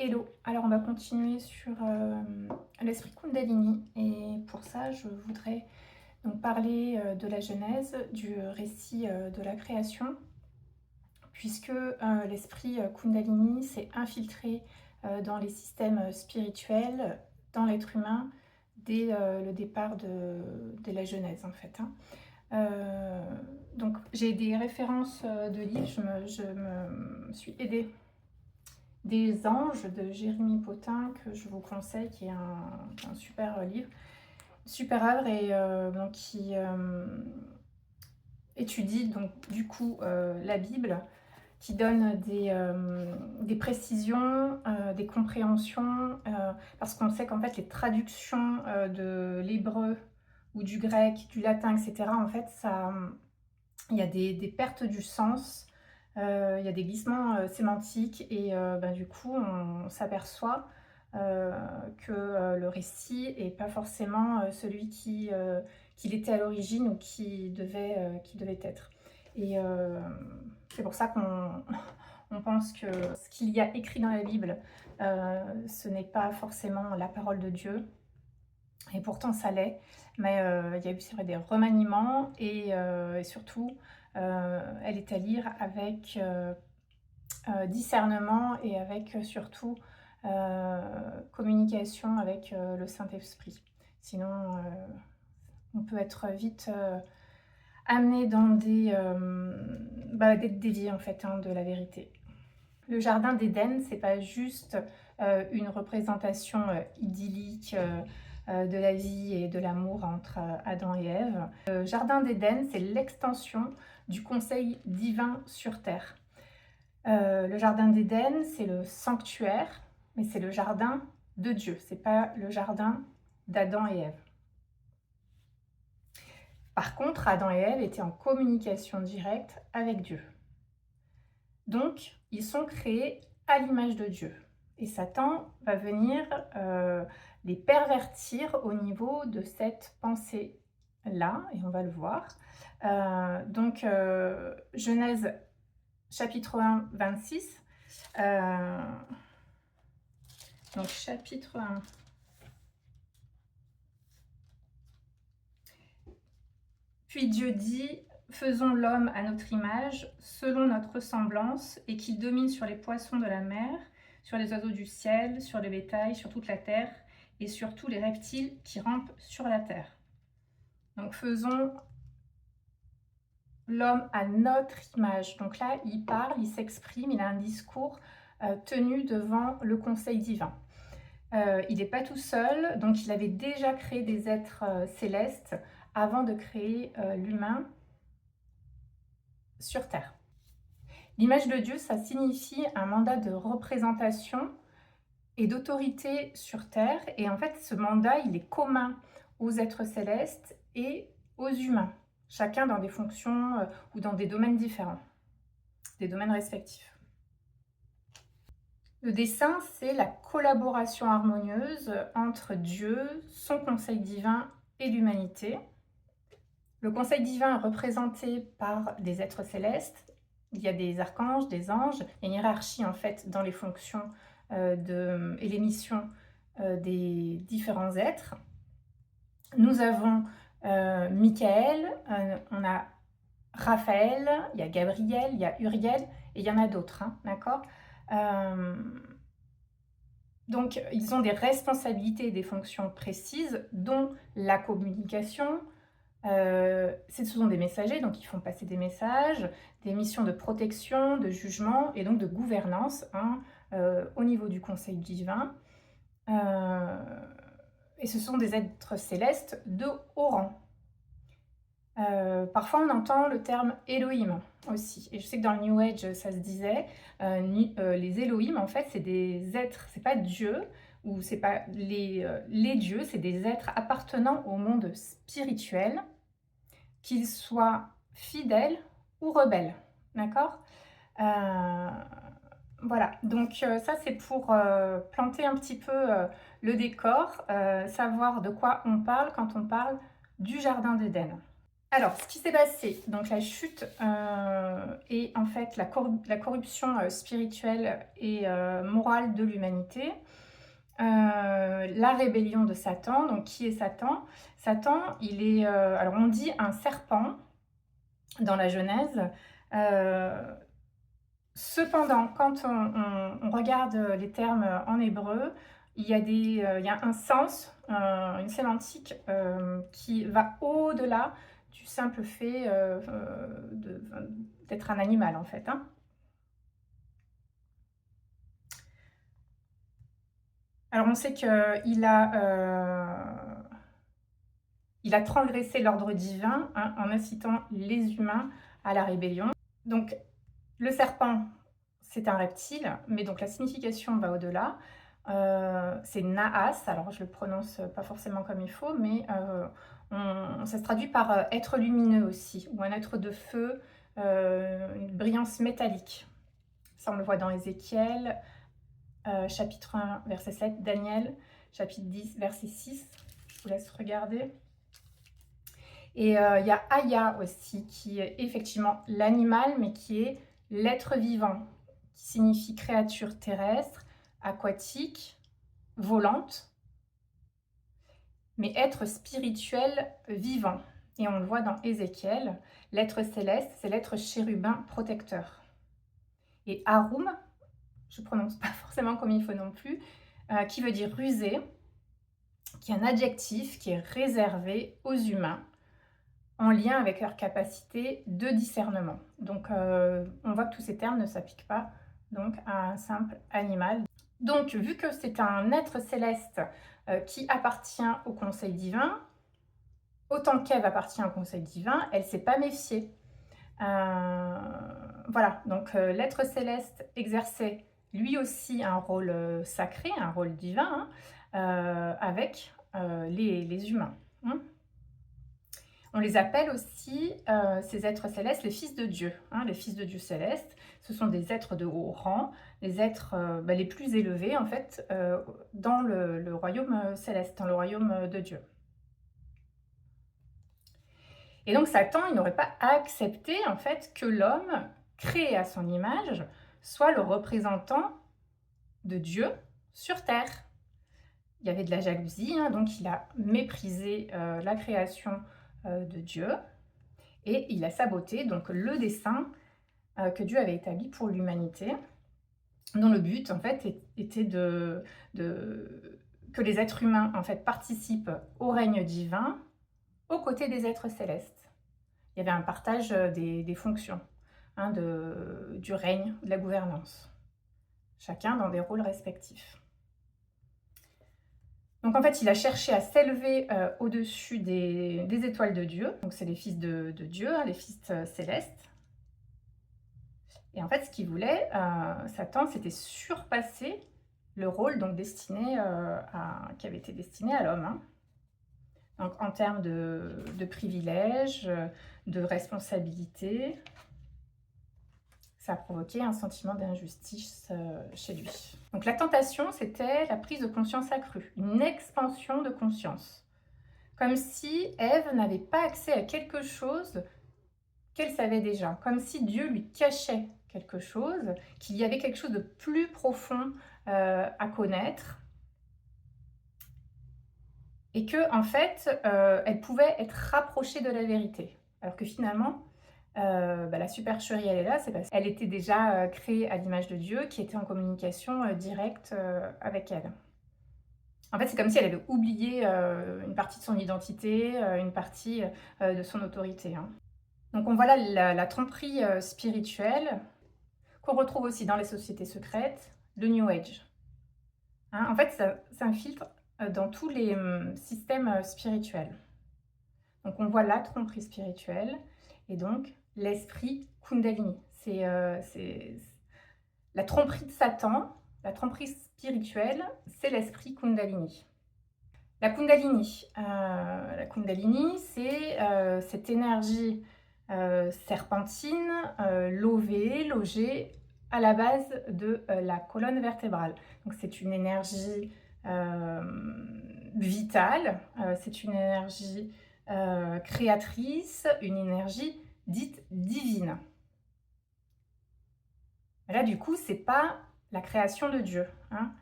Hello, alors on va continuer sur l'esprit Kundalini et pour ça je voudrais donc parler de la genèse, du récit de la création puisque l'esprit Kundalini s'est infiltré dans les systèmes spirituels, dans l'être humain dès le départ de la genèse en fait. Donc j'ai des références de livres, je me suis aidée des anges de Jérémy Potin que je vous conseille, qui est un super livre, super œuvre et donc qui étudie donc du coup la Bible, qui donne des précisions, des compréhensions, parce qu'on sait qu'en fait les traductions de l'hébreu ou du grec, du latin, etc. En fait, il y a des pertes du sens, il y a des glissements sémantiques et du coup on s'aperçoit que le récit n'est pas forcément celui qu'il était à l'origine ou qui devait être. Et c'est pour ça qu'on on pense que ce qu'il y a écrit dans la Bible, ce n'est pas forcément la parole de Dieu. Et pourtant ça l'est, mais il y a eu, c'est vrai, des remaniements et surtout elle est à lire avec discernement et avec surtout communication avec le Saint-Esprit. Sinon on peut être vite amené dans d'être dévié en fait de la vérité. Le jardin d'Éden, c'est pas juste une représentation idyllique de la vie et de l'amour entre Adam et Ève. Le jardin d'Éden, c'est l'extension du conseil divin sur terre. Le jardin d'Éden, c'est le sanctuaire, mais c'est le jardin de Dieu, c'est pas le jardin d'Adam et Ève. Par contre, Adam et Ève étaient en communication directe avec Dieu. Donc, ils sont créés à l'image de Dieu. Et Satan va venir les pervertir au niveau de cette pensée-là, et on va le voir. Genèse chapitre 1, 26. Donc, chapitre 1. Puis Dieu dit: faisons l'homme à notre image, selon notre ressemblance, et qu'il domine sur les poissons de la mer, sur les oiseaux du ciel, sur le bétail, sur toute la terre, et sur tous les reptiles qui rampent sur la terre. Donc faisons l'homme à notre image. Donc là, il parle, il s'exprime, il a un discours tenu devant le conseil divin. Il n'est pas tout seul, donc il avait déjà créé des êtres célestes avant de créer l'humain sur Terre. L'image de Dieu, ça signifie un mandat de représentation et d'autorité sur Terre. Et en fait, ce mandat, il est commun aux êtres célestes et aux humains, chacun dans des fonctions ou dans des domaines différents, des domaines respectifs. Le dessein, c'est la collaboration harmonieuse entre Dieu, son conseil divin et l'humanité. Le conseil divin est représenté par des êtres célestes. Il y a des archanges, des anges. Il y a une hiérarchie en fait dans les fonctions et les missions des différents êtres. Nous avons Michael, on a Raphaël, il y a Gabriel, il y a Uriel et il y en a d'autres, d'accord. Donc, ils ont des responsabilités et des fonctions précises, dont la communication. Ce sont des messagers, donc ils font passer des messages, des missions de protection, de jugement et donc de gouvernance au niveau du conseil divin. Et ce sont des êtres célestes de haut rang. Parfois on entend le terme Elohim aussi, et je sais que dans le New Age ça se disait, les Elohim en fait c'est des êtres, c'est pas Dieu, ou c'est pas les dieux, c'est des êtres appartenant au monde spirituel, qu'ils soient fidèles ou rebelles, d'accord. Voilà, donc ça c'est pour planter un petit peu le décor, savoir de quoi on parle quand on parle du jardin d'Éden. Alors, ce qui s'est passé, donc la chute et en fait la corruption spirituelle et morale de l'humanité, la rébellion de Satan. Donc, qui est Satan? Satan, il est, alors on dit un serpent dans la Genèse. Cependant, quand on regarde les termes en hébreu, il y a un sens, une sémantique qui va au-delà du simple fait d'être un animal en fait, hein. Alors on sait il a transgressé l'ordre divin, hein, en incitant les humains à la rébellion. Donc le serpent, c'est un reptile, mais donc la signification va au-delà. C'est Naas, alors je le prononce pas forcément comme il faut, mais ça se traduit par être lumineux aussi, ou un être de feu, une brillance métallique. Ça, on le voit dans Ézéchiel, chapitre 1, verset 7, Daniel, chapitre 10, verset 6. Je vous laisse regarder. Et il y a Aya aussi, qui est effectivement l'animal, mais qui est l'être vivant, qui signifie créature terrestre, aquatique, volante, mais être spirituel vivant. Et on le voit dans Ézéchiel, l'être céleste, c'est l'être chérubin protecteur. Et Arum, je ne prononce pas forcément comme il faut non plus, qui veut dire rusé, qui est un adjectif qui est réservé aux humains, en lien avec leur capacité de discernement. Donc on voit que tous ces termes ne s'appliquent pas donc à un simple animal. Donc vu que c'est un être céleste qui appartient au conseil divin, autant qu'Ève appartient au conseil divin, elle ne s'est pas méfiée. Voilà, donc l'être céleste exerçait lui aussi un rôle sacré, un rôle divin, hein, avec les humains, hein. On les appelle aussi, ces êtres célestes, les fils de Dieu, hein, les fils de Dieu célestes. Ce sont des êtres de haut rang, les êtres les plus élevés, en fait, dans le royaume céleste, dans le royaume de Dieu. Et donc Satan, il n'aurait pas accepté, en fait, que l'homme, créé à son image, soit le représentant de Dieu sur terre. Il y avait de la jalousie, hein, donc il a méprisé la création de Dieu. Et il a saboté donc le dessein que Dieu avait établi pour l'humanité, dont le but en fait était que les êtres humains en fait participent au règne divin aux côtés des êtres célestes. Il y avait un partage des fonctions, hein, du règne, de la gouvernance, chacun dans des rôles respectifs. Donc en fait, il a cherché à s'élever au-dessus des étoiles de Dieu. Donc c'est les fils de Dieu, hein, les fils célestes. Et en fait, ce qu'il voulait, Satan, c'était surpasser le rôle donc destiné qui avait été destiné à l'homme, hein. Donc en termes de privilèges, de responsabilité, ça a provoqué un sentiment d'injustice chez lui. Donc la tentation, c'était la prise de conscience accrue, une expansion de conscience. Comme si Ève n'avait pas accès à quelque chose qu'elle savait déjà, comme si Dieu lui cachait quelque chose, qu'il y avait quelque chose de plus profond à connaître, et que en fait, elle pouvait être rapprochée de la vérité. Alors que finalement, la supercherie, elle est là, c'est parce qu'elle était déjà créée à l'image de Dieu, qui était en communication directe avec elle. En fait, c'est comme si elle avait oublié une partie de son identité, une partie de son autorité, hein. Donc on voit là la tromperie spirituelle qu'on retrouve aussi dans les sociétés secrètes, le New Age, hein. En fait, ça s'infiltre dans tous les systèmes spirituels. Donc on voit la tromperie spirituelle et donc l'esprit Kundalini. C'est la tromperie de Satan, la tromperie spirituelle, c'est l'esprit Kundalini. La Kundalini, c'est cette énergie serpentine, logée à la base de la colonne vertébrale. Donc c'est une énergie vitale, c'est une énergie créatrice, une énergie dite divine. Là, du coup, c'est pas la création de Dieu, hein.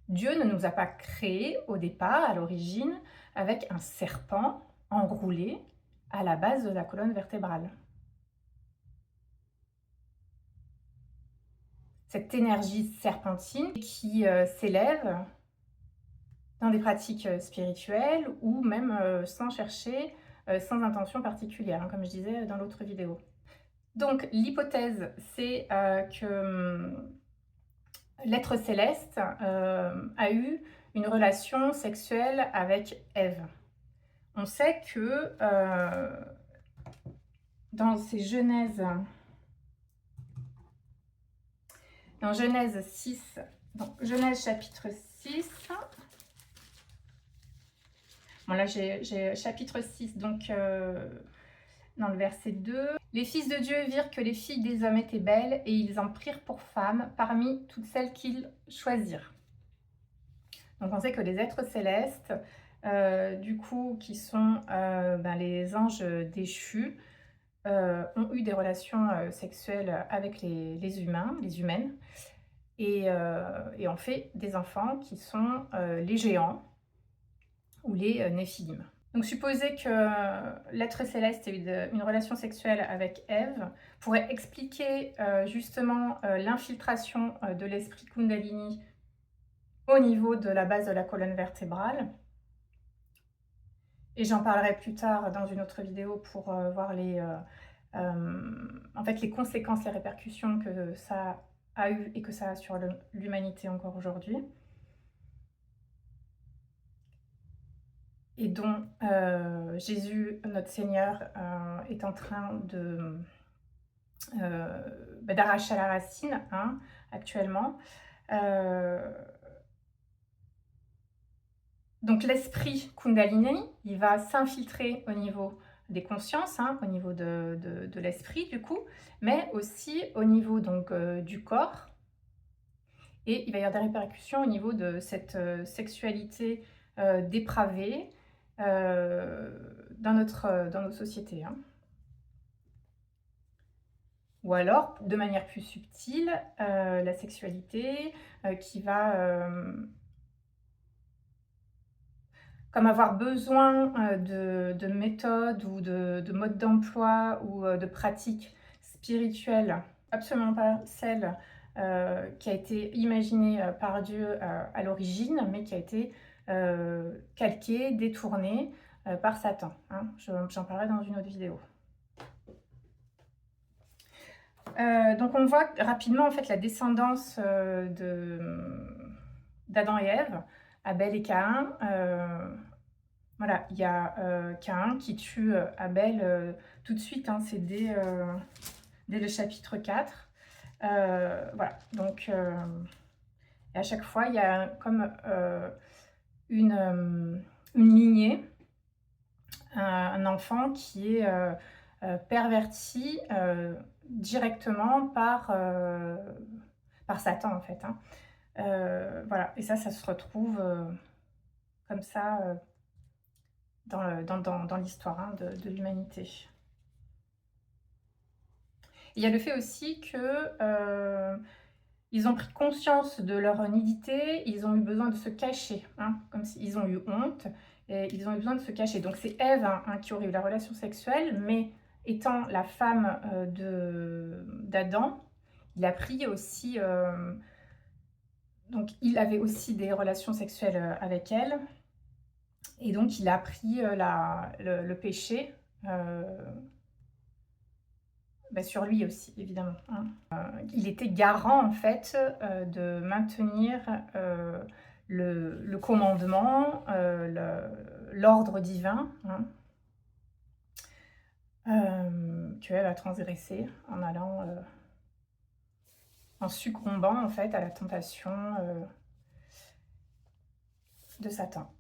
Dieu ne nous a pas créés au départ, à l'origine, avec un serpent enroulé à la base de la colonne vertébrale. Cette énergie serpentine qui s'élève dans des pratiques spirituelles ou même sans chercher, sans intention particulière, hein, comme je disais dans l'autre vidéo. Donc l'hypothèse, c'est que l'être céleste a eu une relation sexuelle avec Ève. On sait que dans dans Genèse 6, donc Genèse chapitre 6, bon là j'ai chapitre 6, donc dans le verset 2, les fils de Dieu virent que les filles des hommes étaient belles et ils en prirent pour femmes parmi toutes celles qu'ils choisirent. Donc on sait que les êtres célestes, du coup, qui sont les anges déchus, ont eu des relations sexuelles avec les humains, les humaines, et ont fait des enfants qui sont les géants ou les néphilim. Donc supposer que l'être céleste ait eu une relation sexuelle avec Ève pourrait expliquer justement l'infiltration de l'esprit Kundalini au niveau de la base de la colonne vertébrale. Et j'en parlerai plus tard dans une autre vidéo pour voir en fait, les conséquences, les répercussions que ça a eu et que ça a sur l'humanité encore aujourd'hui. Et dont Jésus, notre Seigneur, est en train d'arracher à la racine, hein, actuellement. Donc l'esprit Kundalini, il va s'infiltrer au niveau des consciences, hein, au niveau de l'esprit du coup, mais aussi au niveau donc du corps. Et il va y avoir des répercussions au niveau de cette sexualité dépravée dans nos sociétés, hein. Ou alors, de manière plus subtile, la sexualité qui va comme avoir besoin de méthodes ou de modes d'emploi ou de pratiques spirituelles, absolument pas celle qui a été imaginée par Dieu à l'origine, mais qui a été calquée, détournée par Satan, hein. J'en parlerai dans une autre vidéo. Donc on voit rapidement en fait la descendance d'Adam et Ève, Abel et Caïn. Voilà, il y a Caïn qui tue Abel tout de suite, hein, c'est dès le chapitre 4. Voilà, donc et à chaque fois il y a comme une lignée, un enfant qui est perverti directement par Satan en fait, hein. Voilà, et ça se retrouve comme ça dans l'histoire, hein, de l'humanité. Il y a le fait aussi que ils ont pris conscience de leur nudité, ils ont eu besoin de se cacher, hein, comme s'ils ont eu honte, et ils ont eu besoin de se cacher. Donc c'est Ève, hein, qui aurait eu la relation sexuelle, mais étant la femme d'Adam, il a pris aussi... donc il avait aussi des relations sexuelles avec elle, et donc il a pris le péché sur lui aussi, évidemment, hein. Il était garant, en fait, de maintenir le commandement, l'ordre divin, hein, que Ève a transgressé en allant, en succombant, en fait, à la tentation de Satan.